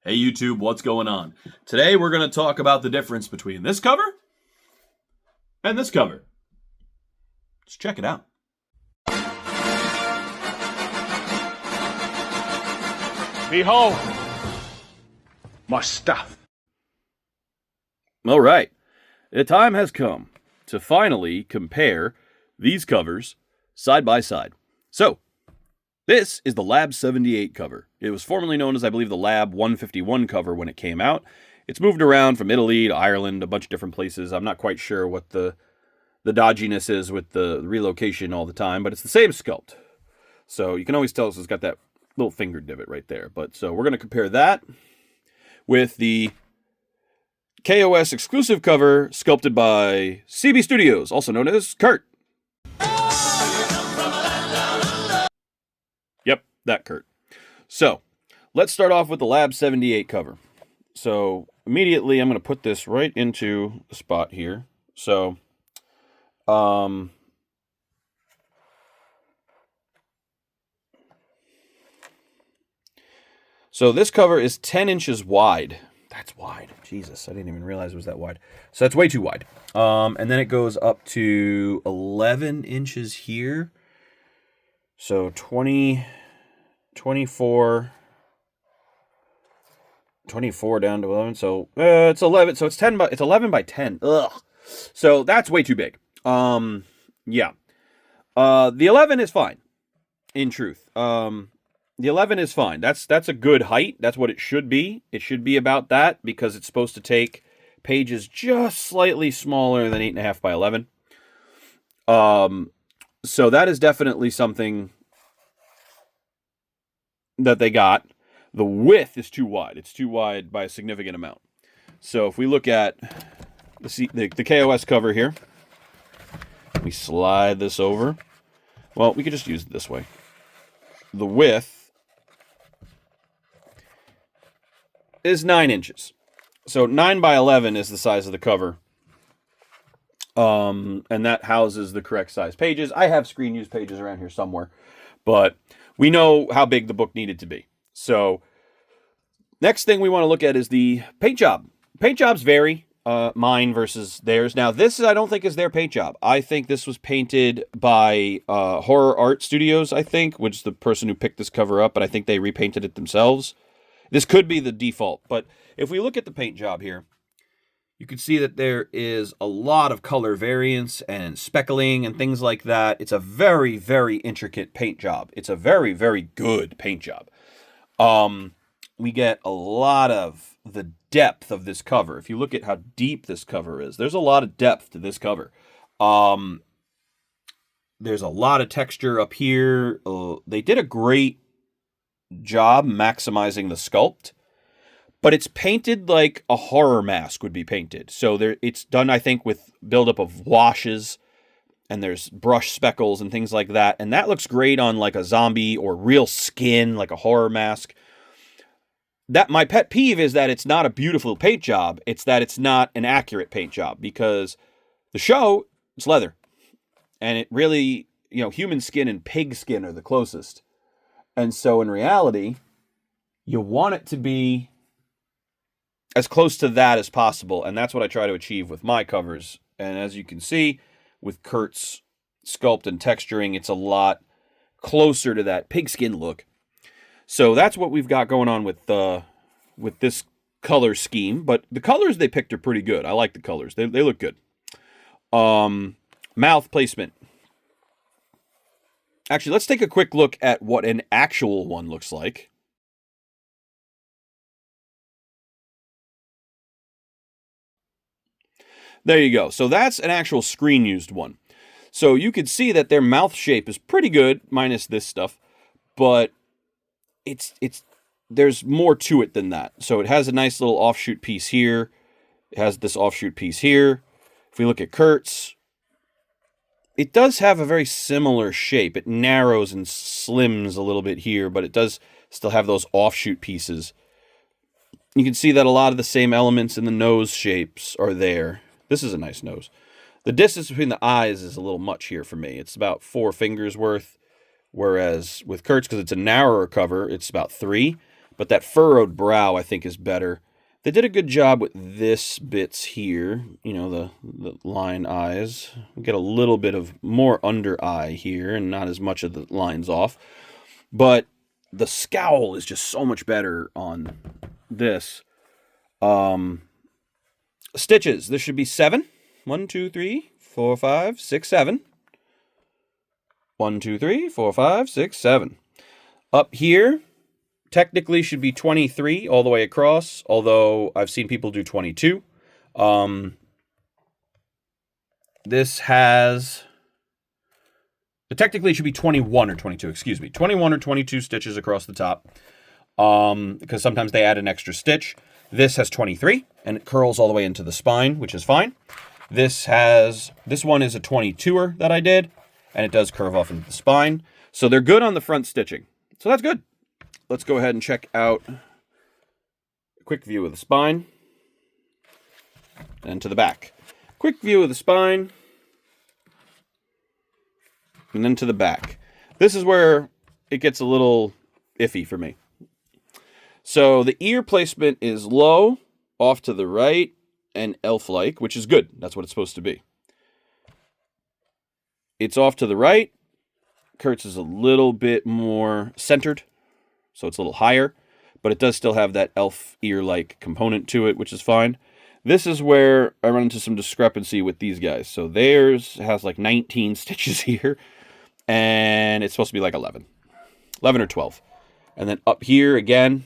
Hey YouTube, what's going on? Today we're going to talk about the difference between this cover and this cover. Let's check it out. Behold, my stuff. All right, the time has come to finally compare these covers side by side. So, this is the Lab 78 cover. It was formerly known as, I believe, the Lab 151 cover when it came out. It's moved around from Italy to Ireland, a bunch of different places. I'm not quite sure what the dodginess is with the relocation all the time, but it's the same sculpt. So you can always tell it's got that little finger divot right there. But so we're going to compare that with the KOS exclusive cover sculpted by CB Studios, also known as Kurt. Yep, that Kurt. So let's start off with the Lab 78 cover. So immediately I'm going to put this right into the spot here. So so this cover is 10 inches wide. That's wide. Jesus, I didn't even realize it was that wide. So that's way too wide. And then it goes up to 11 inches here. So 20, 24 down to 11. So it's 11. So it's 11 by 10. Ugh. So that's way too big. Yeah. The 11 is fine. In truth. The 11 is fine. That's a good height. That's what it should be. It should be about that because it's supposed to take pages just slightly smaller than 8.5 by 11. So that is definitely something that they got. The width is too wide. It's too wide by a significant amount. So if we look at the KOS cover here, we slide this over. Well, we could just use it this way. The width is 9 inches. So 9 by 11 is the size of the cover. And that houses the correct size pages. I have screen use pages around here somewhere, but we know how big the book needed to be. So next thing we want to look at is the paint job. Paint jobs vary, mine versus theirs. Now this I don't think is their paint job. I think this was painted by Horror Art Studios, I think, which is the person who picked this cover up, but I think they repainted it themselves. This could be the default, but if we look at the paint job here, you can see that there is a lot of color variance and speckling and things like that. It's a very, very intricate paint job. It's a very, very good paint job. We get a lot of the depth of this cover. If you look at how deep this cover is, there's a lot of depth to this cover. There's a lot of texture up here. They did a great job maximizing the sculpt. But it's painted like a horror mask would be painted. So it's done, I think, with buildup of washes, and there's brush speckles and things like that. And that looks great on like a zombie or real skin, like a horror mask. That my pet peeve is that it's not a beautiful paint job. It's that it's not an accurate paint job, because the show, it's leather. And it really, human skin and pig skin are the closest. And so in reality, you want it to be as close to that as possible, and that's what I try to achieve with my covers. And as you can see, with Kurt's sculpt and texturing, it's a lot closer to that pigskin look. So that's what we've got going on with this color scheme. But the colors they picked are pretty good. I like the colors. They look good. Mouth placement. Actually, let's take a quick look at what an actual one looks like. There you go. So that's an actual screen used one. So you could see that their mouth shape is pretty good, minus this stuff, but there's more to it than that. So it has a nice little offshoot piece here. It has this offshoot piece here. If we look at Kurt's, it does have a very similar shape. It narrows and slims a little bit here, but it does still have those offshoot pieces. You can see that a lot of the same elements in the nose shapes are there. This is a nice nose. The distance between the eyes is a little much here for me. It's about 4 fingers worth, whereas with Kurt's, because it's a narrower cover, it's about 3. But that furrowed brow, I think, is better. They did a good job with this bits here, you know, the line eyes. We get a little bit of more under eye here and not as much of the lines off. But the scowl is just so much better on this. Stitches, this should be 7. 1, 2, 3, 4, 5, 6, 7. 1, 2, 3, 4, 5, 6, 7. Up here, technically should be 23 all the way across, although I've seen people do 22. This has... Technically it should be 21 or 22, excuse me. 21 or 22 stitches across the top, because sometimes they add an extra stitch. This has 23, and it curls all the way into the spine, which is fine. This one is a 22er that I did, and it does curve off into the spine. So they're good on the front stitching. So that's good. Let's go ahead and check out a quick view of the spine. And to the back. Quick view of the spine. And then to the back. This is where it gets a little iffy for me. So the ear placement is low, off to the right, and elf-like, which is good. That's what it's supposed to be. It's off to the right. Kurt's is a little bit more centered, so it's a little higher, but it does still have that elf ear-like component to it, which is fine. This is where I run into some discrepancy with these guys. So theirs has like 19 stitches here, and it's supposed to be like 11 or 12. And then up here, again,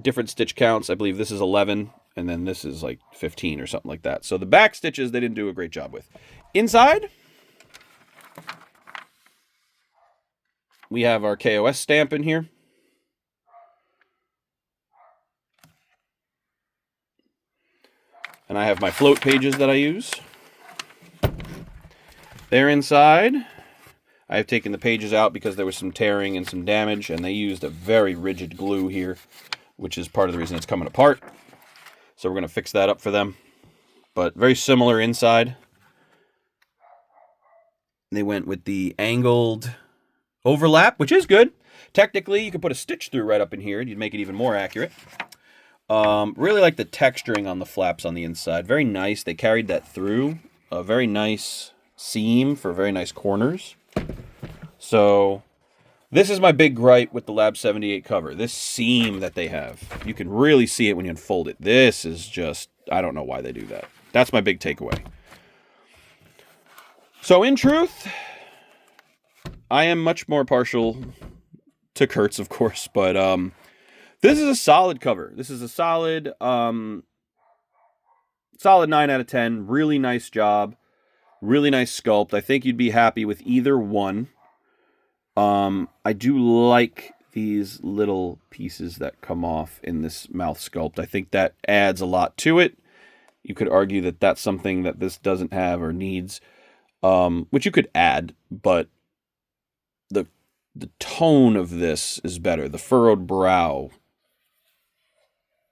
different stitch counts. I believe this is 11, and then this is like 15 or something like that. So the back stitches, they didn't do a great job with. Inside, we have our KOS stamp in here. And I have my float pages that I use. They're inside. I have taken the pages out because there was some tearing and some damage, and they used a very rigid glue here, which is part of the reason it's coming apart. So we're going to fix that up for them. But very similar inside. They went with the angled overlap, which is good. Technically, you could put a stitch through right up in here, and you'd make it even more accurate. Really like the texturing on the flaps on the inside. Very nice. They carried that through. A very nice seam for very nice corners. So this is my big gripe with the Lab 78 cover. This seam that they have. You can really see it when you unfold it. This is just, I don't know why they do that. That's my big takeaway. So in truth, I am much more partial to Kurt's, of course, but this is a solid cover. This is a solid 9 out of 10. Really nice job. Really nice sculpt. I think you'd be happy with either one. I do like these little pieces that come off in this mouth sculpt. I think that adds a lot to it. You could argue that that's something that this doesn't have or needs, which you could add, but the tone of this is better. The furrowed brow,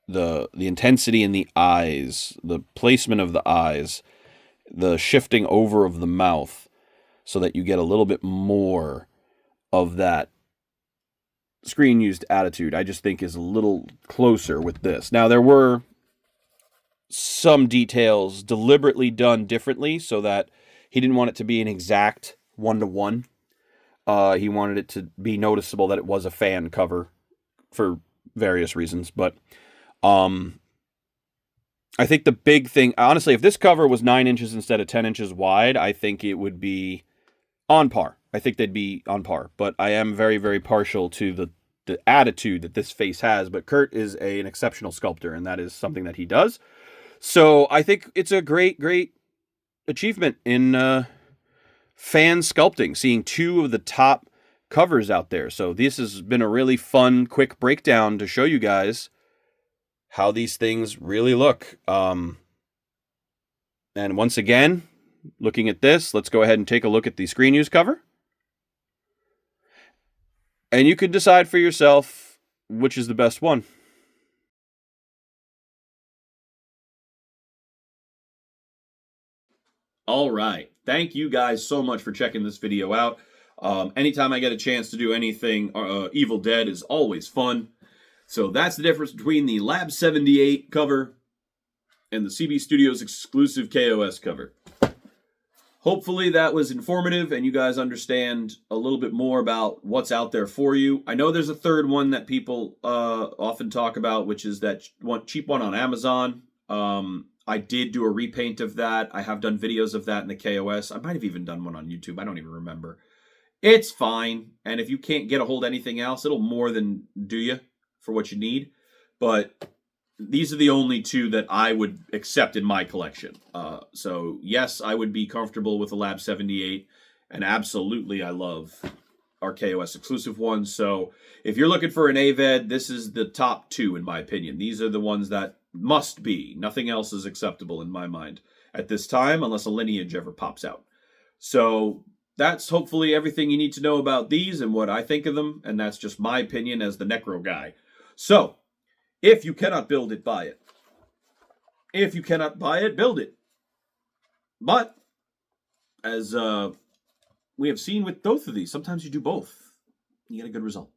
the intensity in the eyes, the placement of the eyes, the shifting over of the mouth so that you get a little bit more of that screen used attitude, I just think is a little closer with this. Now, there were some details deliberately done differently so that he didn't want it to be an exact one-to-one. He wanted it to be noticeable that it was a fan cover for various reasons. But I think the big thing, honestly, if this cover was 9 inches instead of 10 inches wide, I think it would be on par. I think they'd be on par. But I am very, very partial to the attitude that this face has. But Kurt is an exceptional sculptor, and that is something that he does. So I think it's a great, great achievement in fan sculpting, seeing 2 of the top covers out there. So this has been a really fun, quick breakdown to show you guys how these things really look. And once again, looking at this, let's go ahead and take a look at the screen use cover. And you can decide for yourself which is the best one. All right. Thank you guys so much for checking this video out. Anytime I get a chance to do anything, Evil Dead is always fun. So that's the difference between the Lab 78 cover and the CB Studios exclusive KOS cover. Hopefully that was informative and you guys understand a little bit more about what's out there for you. I know there's a third one that people often talk about, which is that cheap one on Amazon. I did do a repaint of that. I have done videos of that in the KOS. I might have even done one on YouTube. I don't even remember. It's fine. And if you can't get a hold of anything else, it'll more than do you for what you need. But these are the only two that I would accept in my collection. So yes, I would be comfortable with the Lab 78, and absolutely I love our KOS exclusive ones. So if you're looking for an aved, this is the top two in my opinion. These are the ones that must be. Nothing else is acceptable in my mind at this time, unless a lineage ever pops out. So that's hopefully everything you need to know about these and what I think of them, and that's just my opinion as the necro guy. So if you cannot build it, buy it. If you cannot buy it, build it. But, as we have seen with both of these, sometimes you do both. You get a good result.